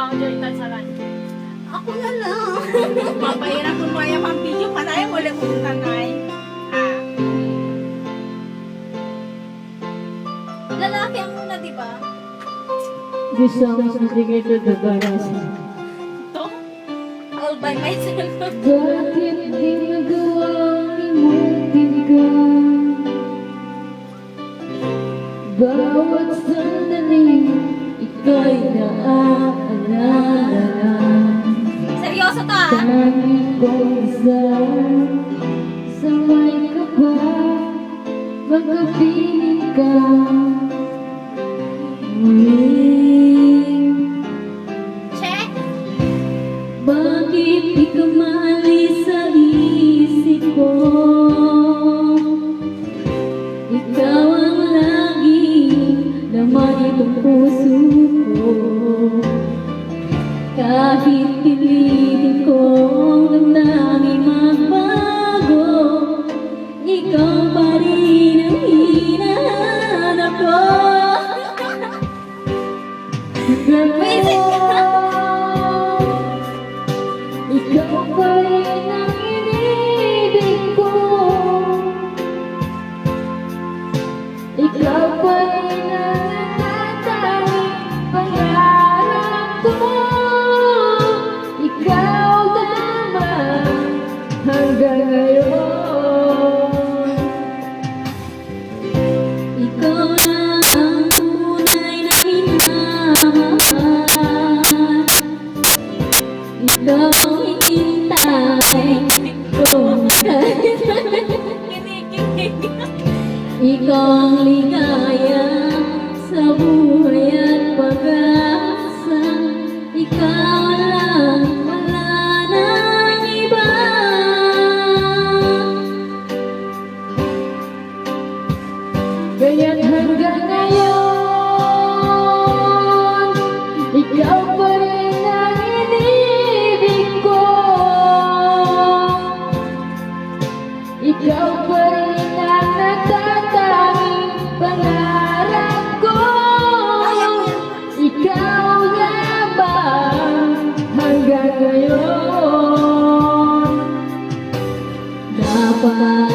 ako dyan itansalan. Ako na lang. Mapahirap kung maya pang video pa tayo. Wala mong tanay. Lalaki ang muna, di ba? Gusto ko sa tingin ko dabaras. Ito? All by myself. Bakit ginagawa imutin ka? Bawat sandali, ika'y naaalala. Seryoso to ah. Tangi kong isa, samay ka ba? Magkapiling ka. Muling Check. bakit di ka maalis sa isip ko? Ikaw ang laging laman itong puso ko. Kahit pilitin kong damdamin magbago, ikaw pa rin ang hinahanap ko. Wait, Ikaw pa rin ang inibig ko. Ikaw pa rin ang natatanging pangarap ko. Ikaw naman hanggang ngayon. Ikaw lang ang tunay na minamahal. Ikaw ang hinintay ko. kinikilig. Ikaw ang ligaya sa buhay at pag-asa. Ikaw lang, wala nang iba. Kaya't hanggang ngayon, ikaw pa rin ang inibig ko. Ikaw pa rin ang natatanging pangarap ko. Ikaw nga ba hanggang ngayon? Dapat